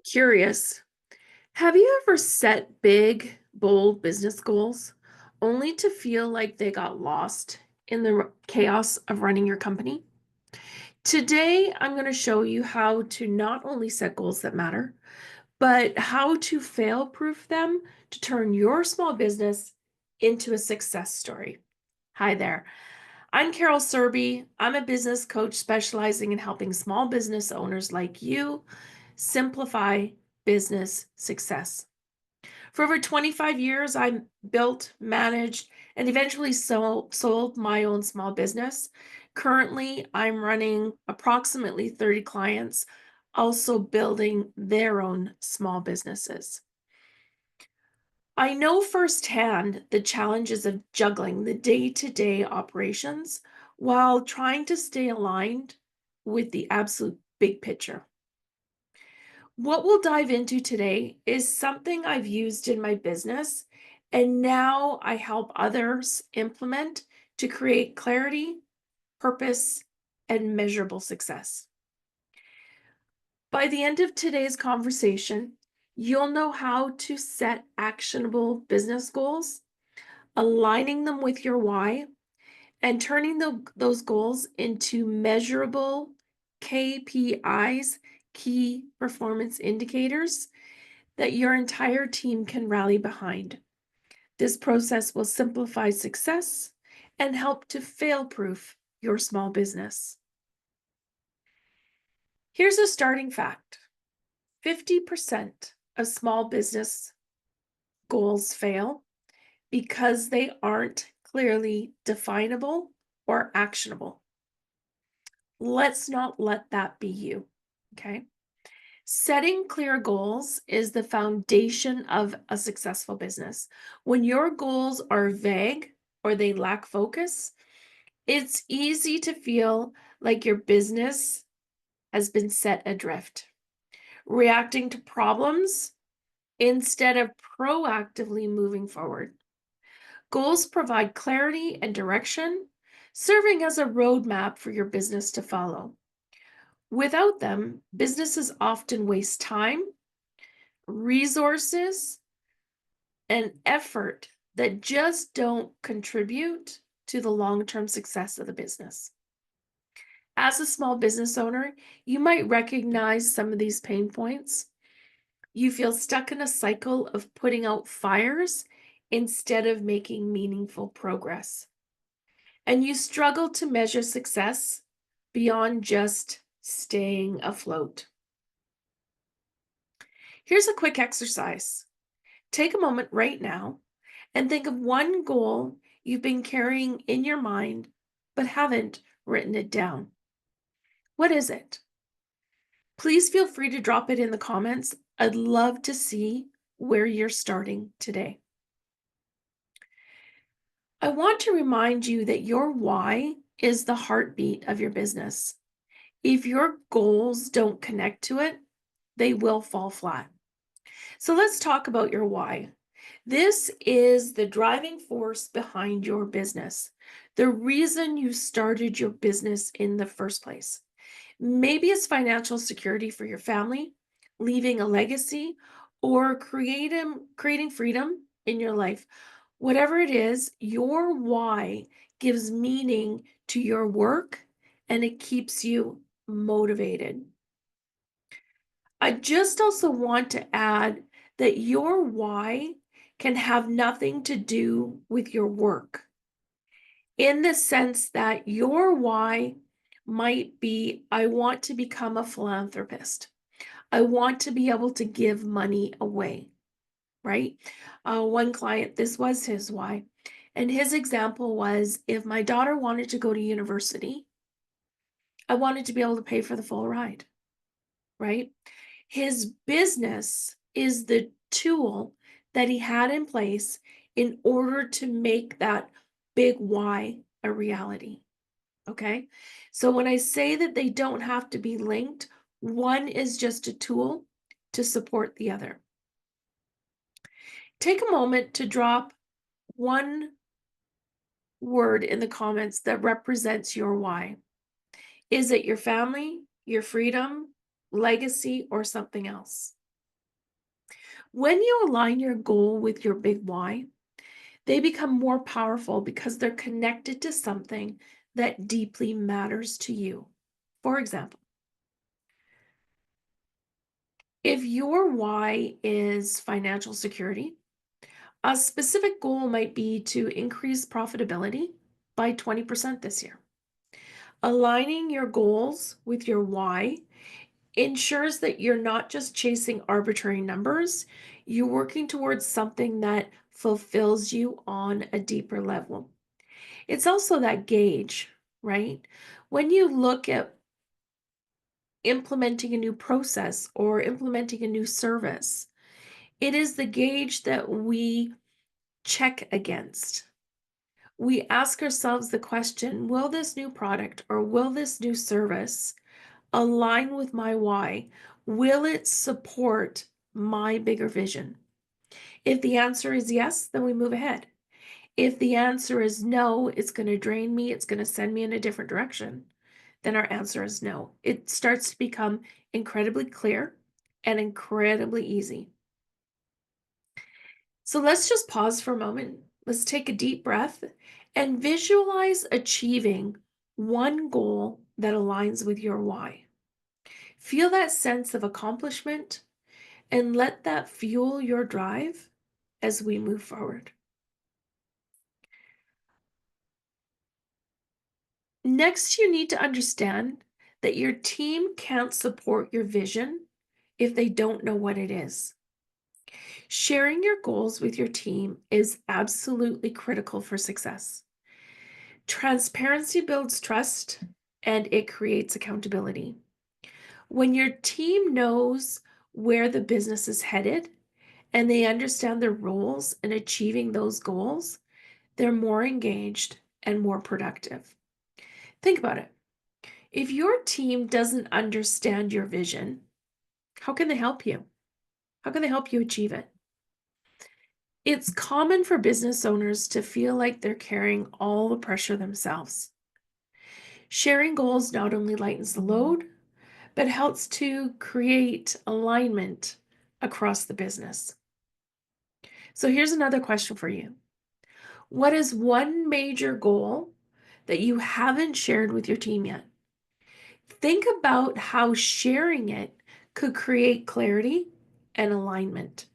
Curious, have you ever set big, bold business goals only to feel like they got lost in the chaos of running your company? Today, I'm going to show you how to not only set goals that matter, but how to fail proof them to turn your small business into a success story. Hi there. I'm Carol Surbey. I'm a business coach specializing in helping small business owners like you simplify business success. For over 25 years, I built, managed, and eventually sold my own small business. Currently, I'm running approximately 30 clients, also building their own small businesses. I know firsthand the challenges of juggling the day-to-day operations while trying to stay aligned with the absolute big picture. What we'll dive into today is something I've used in my business, and now I help others implement to create clarity, purpose, and measurable success. By the end of today's conversation, you'll know how to set actionable business goals, aligning them with your why, and turning those goals into measurable KPIs, key performance indicators, that your entire team can rally behind. This process will simplify success and help to fail proof your small business. Here's a starting fact: 50% of small business goals fail because they aren't clearly definable or actionable. Let's not let that be you, okay? Setting clear goals is the foundation of a successful business. When your goals are vague or they lack focus, it's easy to feel like your business has been set adrift, reacting to problems instead of proactively moving forward. Goals provide clarity and direction, serving as a roadmap for your business to follow. Without them, businesses often waste time, resources, and effort that just don't contribute to the long-term success of the business. As a small business owner, you might recognize some of these pain points. You feel stuck in a cycle of putting out fires instead of making meaningful progress. And you struggle to measure success beyond just staying afloat. Here's a quick exercise. Take a moment right now and think of one goal you've been carrying in your mind but haven't written it down. What is it? Please feel free to drop it in the comments. I'd love to see where you're starting today. I want to remind you that your why is the heartbeat of your business. If your goals don't connect to it, they will fall flat. So let's talk about your why. This is the driving force behind your business, the reason you started your business in the first place. Maybe it's financial security for your family, leaving a legacy, or creating freedom in your life. Whatever it is, your why gives meaning to your work and it keeps you motivated. I just also want to add that your why can have nothing to do with your work, in the sense that your why might be, I want to become a philanthropist. I want to be able to give money away, right? One client, this was his why. And his example was, if my daughter wanted to go to university, I wanted to be able to pay for the full ride, right? His business is the tool that he had in place in order to make that big why a reality. Okay. So when I say that they don't have to be linked, one is just a tool to support the other. Take a moment to drop one word in the comments that represents your why. Is it your family, your freedom, legacy, or something else? When you align your goal with your big why, they become more powerful because they're connected to something that deeply matters to you. For example, if your why is financial security, a specific goal might be to increase profitability by 20% this year. Aligning your goals with your why ensures that you're not just chasing arbitrary numbers, you're working towards something that fulfills you on a deeper level. It's also that gauge, right? When you look at implementing a new process or implementing a new service, it is the gauge that we check against. We ask ourselves the question, will this new product or will this new service align with my why? Will it support my bigger vision? If the answer is yes, then we move ahead. If the answer is no, it's going to drain me, it's going to send me in a different direction, then our answer is no. It starts to become incredibly clear and incredibly easy. So let's just pause for a moment. Let's take a deep breath and visualize achieving one goal that aligns with your why. Feel that sense of accomplishment and let that fuel your drive as we move forward. Next, you need to understand that your team can't support your vision if they don't know what it is. Sharing your goals with your team is absolutely critical for success. Transparency builds trust and it creates accountability. When your team knows where the business is headed and they understand their roles in achieving those goals, they're more engaged and more productive. Think about it. If your team doesn't understand your vision, how can they help you? How can they help you achieve it? It's common for business owners to feel like they're carrying all the pressure themselves. Sharing goals not only lightens the load, but helps to create alignment across the business. So here's another question for you. What is one major goal that you haven't shared with your team yet? Think about how sharing it could create clarity and alignment.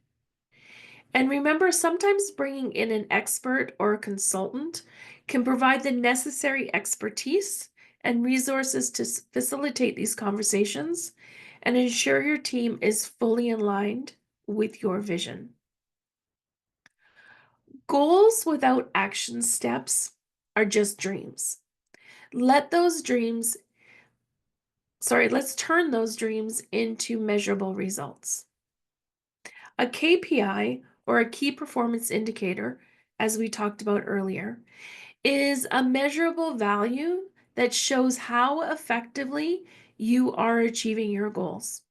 And remember, sometimes bringing in an expert or a consultant can provide the necessary expertise and resources to facilitate these conversations and ensure your team is fully aligned with your vision. Goals without action steps are just dreams. Let those dreams, let's turn those dreams into measurable results. A KPI, or a key performance indicator, as we talked about earlier, is a measurable value that shows how effectively you are achieving your goals.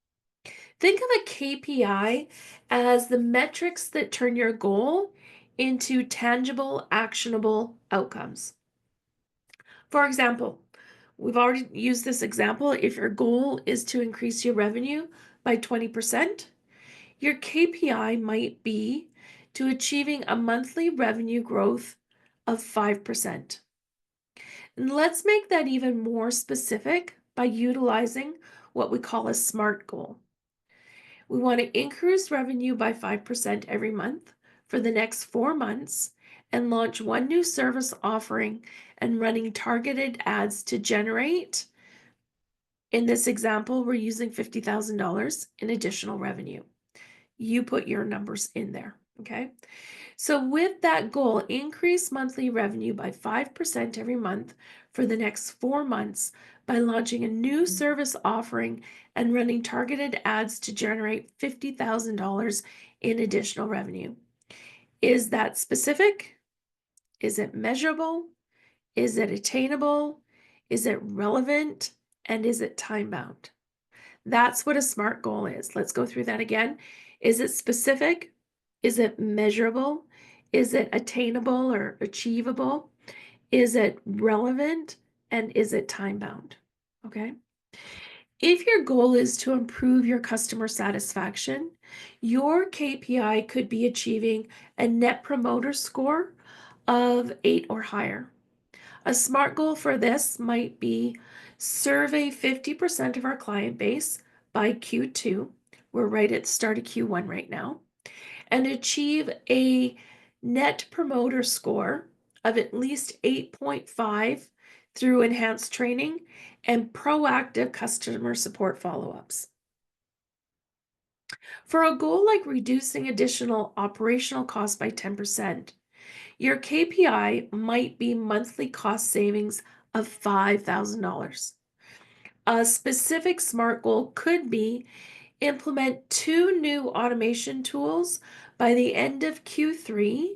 Think of a KPI as the metrics that turn your goal into tangible, actionable outcomes. For example, we've already used this example. If your goal is to increase your revenue by 20%, your KPI might be to achieving a monthly revenue growth of 5%. And let's make that even more specific by utilizing what we call a SMART goal. We want to increase revenue by 5% every month for the next 4 months and launch one new service offering and running targeted ads to generate, in this example, we're using $50,000 in additional revenue. You put your numbers in there, okay? So with that goal, increase monthly revenue by 5% every month for the next 4 months by launching a new service offering and running targeted ads to generate $50,000 in additional revenue. Is that specific? Is it measurable? Is it attainable? Is it relevant? And is it time-bound? That's what a SMART goal is. Let's go through that again. Is it specific? Is it measurable? Is it attainable or achievable? Is it relevant? And is it time-bound? Okay. If your goal is to improve your customer satisfaction, your KPI could be achieving a net promoter score of 8 or higher. A SMART goal for this might be survey 50% of our client base by Q2. We're right at the start of Q1 right now, and achieve a net promoter score of at least 8.5 through enhanced training and proactive customer support follow-ups. For a goal like reducing additional operational costs by 10%, your KPI might be monthly cost savings of $5,000. A specific SMART goal could be implement 2 new automation tools by the end of Q3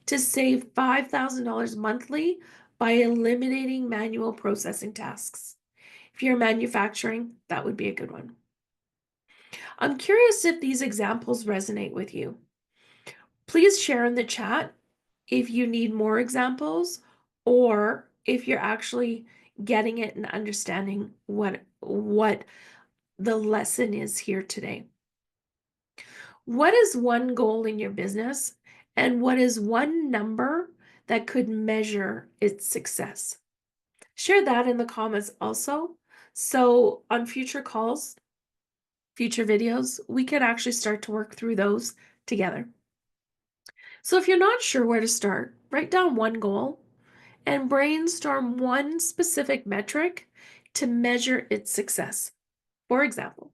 to save $5,000 monthly by eliminating manual processing tasks. If you're manufacturing, that would be a good one. I'm curious if these examples resonate with you. Please share in the chat if you need more examples or if you're actually getting it and understanding what the lesson is here today. What is one goal in your business, and what is one number that could measure its success? Share that in the comments also. So on future calls, future videos, we can actually start to work through those together. So if you're not sure where to start, write down one goal and brainstorm one specific metric to measure its success. For example,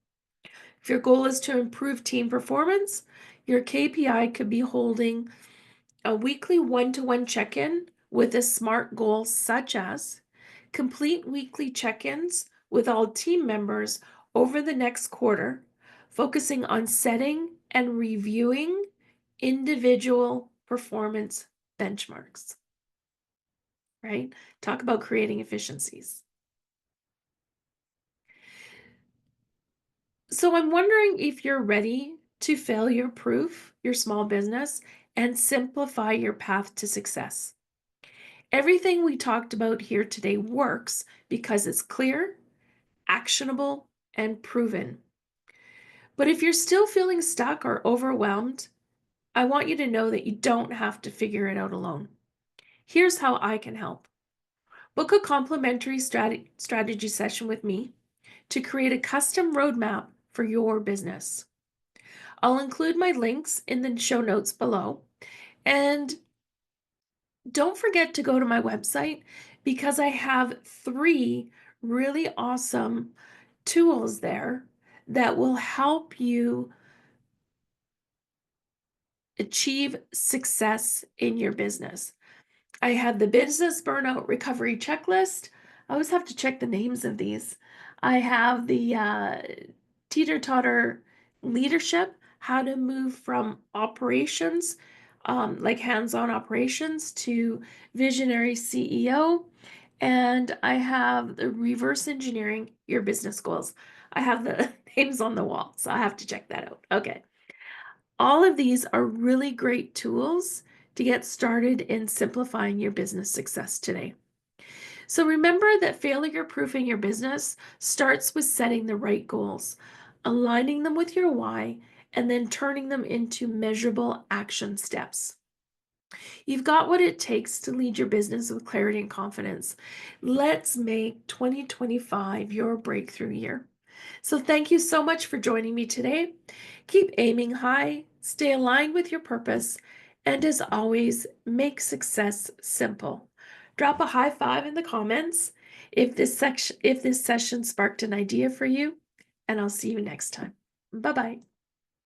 if your goal is to improve team performance, your KPI could be holding a weekly one-to-one check-in with a SMART goal, such as complete weekly check-ins with all team members over the next quarter, focusing on setting and reviewing individual performance benchmarks, right? Talk about creating efficiencies. So I'm wondering if you're ready to failure-proof your small business and simplify your path to success. Everything we talked about here today works because it's clear, actionable, and proven. But if you're still feeling stuck or overwhelmed, I want you to know that you don't have to figure it out alone. Here's how I can help. Book a complimentary strategy session with me to create a custom roadmap for your business. I'll include my links in the show notes below. And don't forget to go to my website because I have 3 really awesome tools there that will help you achieve success in your business. I have the business burnout recovery checklist. I always have to check the names of these. I have the teeter-totter leadership, how to move from operations, like hands-on operations, to visionary CEO. And I have the reverse engineering your business goals. I have the names on the wall, so I have to check that out. Okay. All of these are really great tools to get started in simplifying your business success today. So remember that failure-proofing your business starts with setting the right goals, aligning them with your why, and then turning them into measurable action steps. You've got what it takes to lead your business with clarity and confidence. Let's make 2025 your breakthrough year. So thank you so much for joining me today. Keep aiming high, stay aligned with your purpose, and as always, make success simple. Drop a high 5 in the comments if this session sparked an idea for you, and I'll see you next time. Bye-bye.